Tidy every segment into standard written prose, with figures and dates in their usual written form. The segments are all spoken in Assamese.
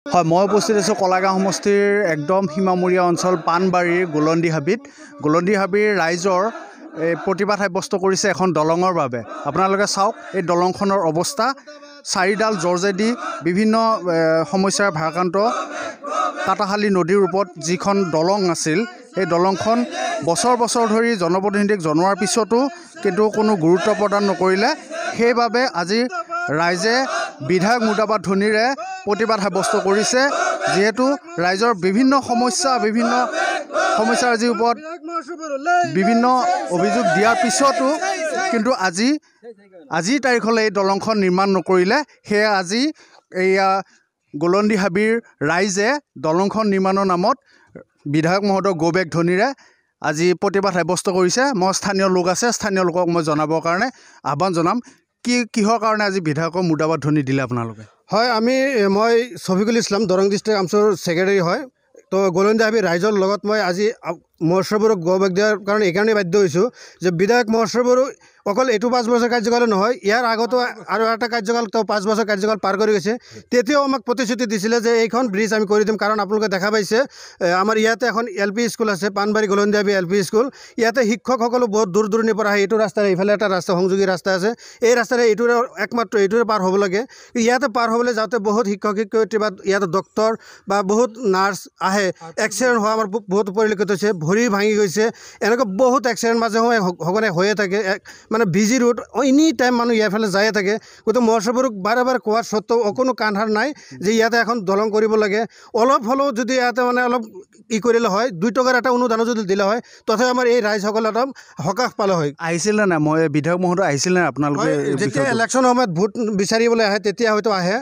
হয়, মই উপস্থিত আছোঁ কলাগাঁও সমষ্টিৰ একদম সীমামূৰীয়া অঞ্চল পাণবাৰীৰ গোলন্দি হাবিৰ ৰাইজৰ প্ৰতিবাদ সাব্যস্ত কৰিছে এখন দলঙৰ বাবে। আপোনালোকে চাওক এই দলংখনৰ অৱস্থা, চাৰিডাল জৰ্জেদি বিভিন্ন সমস্যাৰ ভাৰাক্ৰান্ত কাটাখালী নদীৰ ওপৰত যিখন দলং আছিল, এই দলংখন বছৰ বছৰ ধৰি জনপ্ৰতিনিধিক জনোৱাৰ পিছতো কিন্তু কোনো গুৰুত্ব প্ৰদান নকৰিলে। সেইবাবে আজি ৰাইজে বিধায়ক মুৰ্দাবাদ ধ্বনিৰে প্ৰতিবাদ সাব্যস্ত কৰিছে। যিহেতু ৰাইজৰ বিভিন্ন সমস্যাৰ আজিৰ ওপৰত বিভিন্ন অভিযোগ দিয়াৰ পিছতো কিন্তু আজিৰ তাৰিখলৈ এই দলংখন নিৰ্মাণ নকৰিলে। সেয়ে আজি এয়া গোলন্দি হাবিৰ ৰাইজে দলংখন নিৰ্মাণৰ নামত বিধায়ক মহোদয় গৌবেগ ধ্বনিৰে আজি প্ৰতিবাদ সাব্যস্ত কৰিছে। মই স্থানীয় লোকক মই জনাবৰ কাৰণে আহ্বান জনাম। কিহৰ কাৰণে আজি বিধায়কক মুৰ্দাবাদ ধ্বনি দিলে আপোনালোকে? হয়, মই শফিকুল ইছলাম দৰং ডিষ্ট্ৰিক্ট আৰ্মছৰ ছেক্ৰেটাৰী হয়। তো গোলন্দি হাবিৰ ৰাইজৰ লগত মই আজি মহোৎসৱবোৰক গৌবেগ দিয়াৰ কাৰণে এইকাৰণেই বাধ্য হৈছোঁ যে বিধায়ক মহোৎসৱবোৰো অকল এইটো 5 বছৰ কাৰ্যকাল নহয়, ইয়াৰ আগতো আৰু এটা কাৰ্যকাল 5 বছৰ কাৰ্যকাল পাৰ কৰি গৈছে। তেতিয়াও আমাক প্ৰতিশ্ৰুতি দিছিলে যে এইখন ব্ৰিজ আমি কৰি দিম। কাৰণ আপোনালোকে দেখা পাইছে আমাৰ ইয়াতে এখন LP স্কুল আছে, পাণবাৰী গোলন্দি হাবি LP স্কুল। ইয়াতে শিক্ষকসকলো বহুত দূৰ দূৰণিৰ পৰা আহে। এইটো ৰাস্তাৰে ইফালে এটা ৰাস্তা সংযোগী ৰাস্তা আছে, এই ৰাস্তাৰে এইটোৰে পাৰ হ'ব লাগে। ইয়াতে পাৰ হ'বলৈ যাওঁতে বহুত শিক্ষক শিক্ষয়িত্ৰী বা ইয়াতে ডক্তৰ বা বহুত নাৰ্ছ আহে। এক্সিডেণ্ট হোৱা আমাৰ বহুত পৰিলক্ষিত হৈছে, ভৰি ভাঙি গৈছে। এনেকুৱা বহুত এক্সিডেণ্ট মাজে সময়ে সঘনাই হৈয়ে থাকে। মানে বিজি ৰোড, এনি টাইম মানুহ ইয়াৰফালে যায়ে থাকে। গতিকে মহোৎসৱবোৰক বাৰে বাৰে কোৱাৰ স্বত্তেও অকণো কাণ সাৰ নাই যে ইয়াতে এখন দলং কৰিব লাগে। অলপ হ'লেও যদি ইয়াতে মানে অলপ কৰিলে হয়, 2 টকাৰ এটা অনুদানো যদি দিলে হয়, তথাপি আমাৰ এই ৰাইজসকলে অলপ সকাহ পালে হয়। আহিছিল নে নাই? মই বিধায়ক মহোদয় আহিছিল নে আপোনালোকে? যেতিয়া ইলেকশ্যনৰ সময়ত ভোট বিচাৰিবলৈ আহে তেতিয়া হয়তো আহে।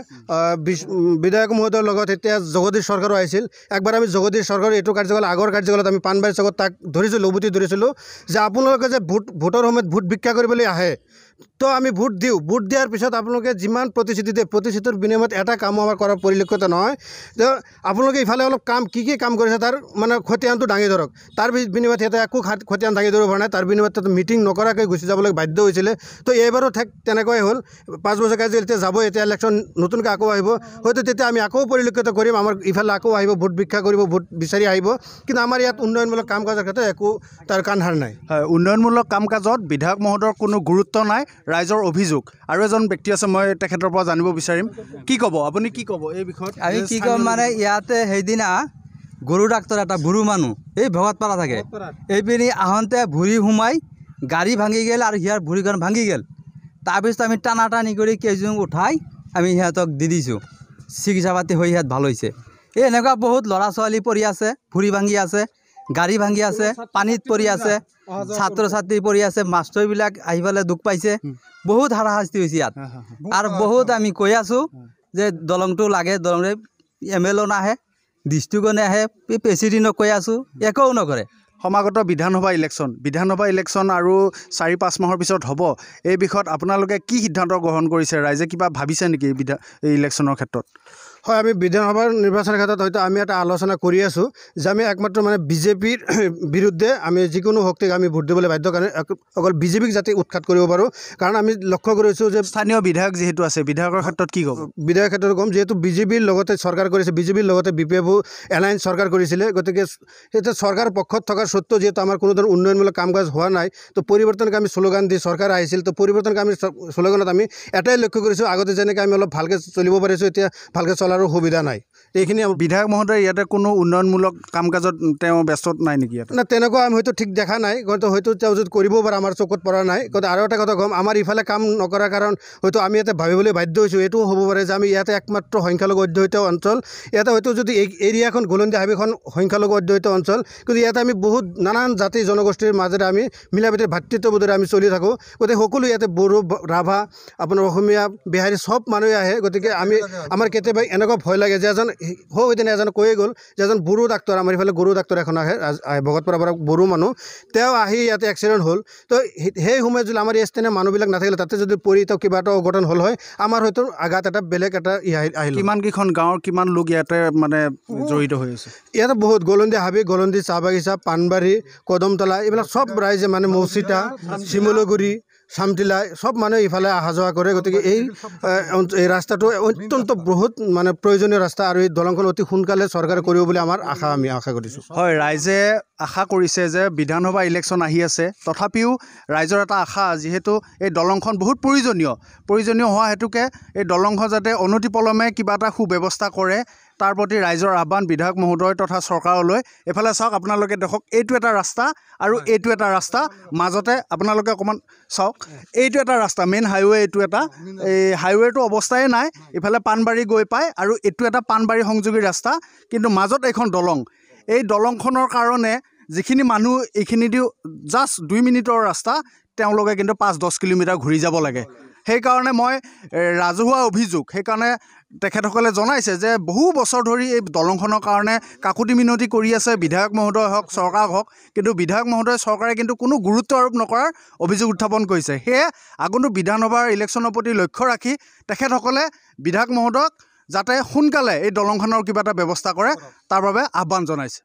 বিধায়ক মহোদয়ৰ লগত এতিয়া জগদীশ চৰকাৰো আহিছিল। একবাৰ আমি জগদীশ চৰকাৰৰ এইটো কাৰ্যকাল আগৰ কাৰ্যকালত আমি পাণবাৰী চকত তাক উভতি ধৰিছিলোঁ যে আপোনালোকে যে ভোটৰ সময়ত ভোট ভিক্ষা কৰিবলৈ আহে, তো আমি ভোট দিওঁ। ভোট দিয়াৰ পিছত আপোনালোকে যিমান প্ৰতিশ্ৰুতি দিয়ে, প্ৰতিশ্ৰুতিৰ বিনিময়ত এটা কামো আমাৰ কৰাৰ পৰিলক্ষিত নহয়। যে আপোনালোকে ইফালে অলপ কি কাম কৰিছে তাৰ মানে খতিয়ানটো দাঙি ধৰক, তাৰ বিনিময়ত সিহঁতে একো খতিয়ান দাঙি ধৰিব পৰা নাই। তাৰ বিনিময়ত মিটিং নকৰাকৈ গুচি যাবলৈ বাধ্য হৈছিলে। তো এইবাৰো তেনেকুৱাই হ'ল। 5 বছৰ কাৰ্যকাল এতিয়া যাব, এতিয়া ইলেকশ্যন নতুনকৈ আকৌ আহিব। হয়তো তেতিয়া আমি আকৌ পৰিলক্ষিত কৰিম, আমাৰ ইফালে আকৌ আহিব, ভোট ভিক্ষা কৰিব, ভোট বিচাৰি আহিব। কিন্তু আমাৰ ইয়াত উন্নয়নমূলক কাম কাজৰ ক্ষেত্ৰত একো তাৰ কাণ সাৰ নাই। হয়, উন্নয়নমূলক কাম কাজত বিধায়ক মহোদয়ৰ কোনো গুৰুত্ব নাই, ৰাইজৰ অভিযোগ। আৰু এজন ব্যক্তি আছে, মই তেখেতৰ পৰা জানিব বিচাৰিম। কি ক'ব আপুনি? কি ক'ব এই বিষয়ত? আমি কি ক'ম মানে ইয়াতে সেইদিনা গৰু ডাক্তৰ এটা বুঢ়ো মানুহ এই ভগতপাৰা থাকে, এইপিনি আহোঁতে ভৰি সোমাই গাড়ী ভাঙি গ'ল আৰু সিয়াৰ ভৰিখন ভাঙি গ'ল। তাৰপিছত আমি টানি কৰি কেইজন উঠাই আমি সিহঁতক দি দিছোঁ। চিকিৎসা পাতি হৈ সিহঁত ভাল হৈছে। এই এনেকুৱা বহুত ল'ৰা ছোৱালী পৰি আছে, ভৰি ভাঙি আছে, গাড়ী ভাঙি আছে, পানীত পৰি আছে, ছাত্ৰ ছাত্ৰী পৰি আছে, মাষ্টৰবিলাক আহি পেলাই দুখ পাইছে। বহুত হাৰাশাস্তি হৈছে ইয়াত। আৰু বহুত আমি কৈ আছোঁ যে দলংটো লাগে, দলংটো MLA নাহে, ডিষ্ট্ৰিক্টও নাহে, প্ৰেচিডেণ্টক কৈ আছোঁ, একো নকৰে। সমাগত বিধানসভা ইলেকশ্যন আৰু 4-5 মাহৰ পিছত হ'ব। এই বিষয়ত আপোনালোকে কি সিদ্ধান্ত গ্ৰহণ কৰিছে? ৰাইজে কিবা ভাবিছে নেকি এই ইলেকশ্যনৰ ক্ষেত্ৰত? হয়, আমি বিধানসভাৰ নিৰ্বাচনৰ ক্ষেত্ৰত হয়তো আমি এটা আলোচনা কৰি আছোঁ যে আমি একমাত্ৰ মানে বিজেপিৰ বিৰুদ্ধে আমি যিকোনো শক্তিক আমি ভোট দিবলৈ বাধ্য, কাৰণে অকল বিজেপিক যাতে উৎখাত কৰিব পাৰোঁ। কাৰণ আমি লক্ষ্য কৰিছোঁ যে স্থানীয় বিধায়ক যিহেতু আছে, বিধায়কৰ ক্ষেত্ৰত কি ক'ব? বিধায়কৰ ক্ষেত্ৰত ক'ম, যিহেতু বিজেপিৰ লগতে চৰকাৰ কৰিছে, বিজেপিৰ লগতে BPF এলায়েন্স চৰকাৰ কৰিছিলে। গতিকে এতিয়া চৰকাৰ পক্ষত থকাৰ সত্ত্বেও যিহেতু আমাৰ কোনো ধৰণৰ উন্নয়নমূলক কাম কাজ হোৱা নাই, তো পৰিৱৰ্তনক আমি শ্লোগান দি চৰকাৰ আহিছিল। তো পৰিৱৰ্তনক আমি শ্লোগানত আমি এটাই লক্ষ্য কৰিছোঁ, আগতে যেনেকৈ আমি অলপ ভালকৈ চলিব পাৰিছোঁ, এতিয়া ভালকৈ চলাৰো সুবিধা নাই। এইখিনি বিধায়ক মহোদয় ইয়াতে কোনো উন্নয়নমূলক কাম কাজত তেওঁ ব্যস্ত নাই নেকি? ইয়াতে না, তেনেকুৱা আমি হয়তো ঠিক দেখা নাই। হয়তো তেওঁ যদি কৰিবও পাৰে, আমাৰ চকুত পৰা নাই। আৰু এটা কথা ক'ম, আমাৰ ইফালে কাম নকৰাৰ কাৰণ হয়তো আমি ইয়াতে ভাবিবলৈ বাধ্য হৈছোঁ। এইটোও হ'ব পাৰে যে আমি ইয়াতে একমাত্ৰ সংখ্যালঘু অধ্যুষিত অঞ্চল। ইয়াতে হয়তো যদি এই এৰিয়াখন গোলন্দি হাবিখন সংখ্যালঘু অধ্যুষিত অঞ্চল, কিন্তু ইয়াতে আমি বহুত নানান জাতি জনগোষ্ঠীৰ মাজেৰে আমি মিলাপ্ৰীতিৰ ভাতৃত্ববোধেৰে আমি চলি থাকোঁ। গতিকে সকলো ইয়াতে বড়ো, ৰাভা, আপোনাৰ অসমীয়া, বিহাৰী চব মানুহে আহে। গতিকে আমাৰ কেতিয়াবা এনেকুৱা ভয় লাগে যে সেইদিনা এজন কৈয়ে গ'ল যে এজন বড়ো ডাক্তৰ, আমাৰ ইফালে গৰু ডাক্তৰ এখন আহে, ভগতপাৰা পৰা বড়ো মানুহ, তেওঁ আহি ইয়াতে এক্সিডেণ্ট হ'ল। তো সেই সময়ত যদি আমাৰ স্থানীয় মানুহবিলাক নাথাকিলে, তাতে যদি পৰি তেওঁ কিবা এটা অঘটন হ'ল হয়, আমাৰ হয়তো আঘাত এটা বেলেগ এটা আহিল। কিমানকেইখন গাঁৱৰ কিমান লোক ইয়াতে মানে জড়িত হৈ আছে? ইয়াতে বহুত গোলন্দি হাবি, গোলন্দি চাহ বাগিচা, পাণবাৰী, কদমতলা, এইবিলাক চব ৰাইজে মানে মৌচিতা, শিমলুগুৰি, চামটিলা সব মানুহে ইফালে অহা যোৱা কৰে গতিকে এই ৰাস্তাটো অত্যন্ত বহুত মানে প্ৰয়োজনীয় ৰাস্তা আৰু এই দলংখন অতি সোনকালে চৰকাৰে কৰিব বুলি আমি আশা কৰিছোঁ হয় ৰাইজে আশা কৰিছে যে বিধানসভা ইলেকশ্যন আহি আছে তথাপিও ৰাইজৰ এটা আশা যিহেতু এই দলংখন বহুত প্ৰয়োজনীয় হোৱা হেতুকে এই দলংখন যাতে অনতিপলমে কিবা এটা সুব্যৱস্থা কৰে তাৰ প্ৰতি ৰাইজৰ আহ্বান বিধায়ক মহোদয় তথা চৰকাৰলৈ এফালে চাওক আপোনালোকে দেখক এইটো এটা ৰাস্তা আৰু এইটো এটা ৰাস্তা মাজতে আপোনালোকে অকণমান চাওক এইটো এটা ৰাস্তা মেইন হাইৱে এইটো এটা এই হাইৱেটো অৱস্থাই নাই ইফালে পাণবাৰী গৈ পায় আৰু এইটো এটা পাণবাৰী সংযোগী ৰাস্তা কিন্তু মাজত এইখন দলং এই দলংখনৰ কাৰণে যিখিনি মানুহ এইখিনিদি জাষ্ট 2 মিনিটৰ ৰাস্তা তেওঁলোকে কিন্তু 5-10 কিলোমিটাৰ ঘূৰি যাব লাগে সেইকাৰণে মই ৰাজহুৱা অভিযোগ সেইকাৰণে তেখেতসকলে জনাইছে যে বহু বছৰ ধৰি এই দলংখনৰ কাৰণে কাকুতি মিনতি কৰি আছে বিধায়ক মহোদয় হওক চৰকাৰ হওক কিন্তু বিধায়ক মহোদয় চৰকাৰে কিন্তু কোনো গুৰুত্ব আৰোপ নকৰাৰ অভিযোগ উত্থাপন কৰিছে সেয়ে আগন্তুক বিধানসভাৰ ইলেকশ্যনৰ প্ৰতি লক্ষ্য ৰাখি তেখেতসকলে বিধায়ক মহোদয়ক যাতে সোনকালে এই দলংখনৰ কিবা এটা ব্যৱস্থা কৰে তাৰ বাবে আহ্বান জনাইছে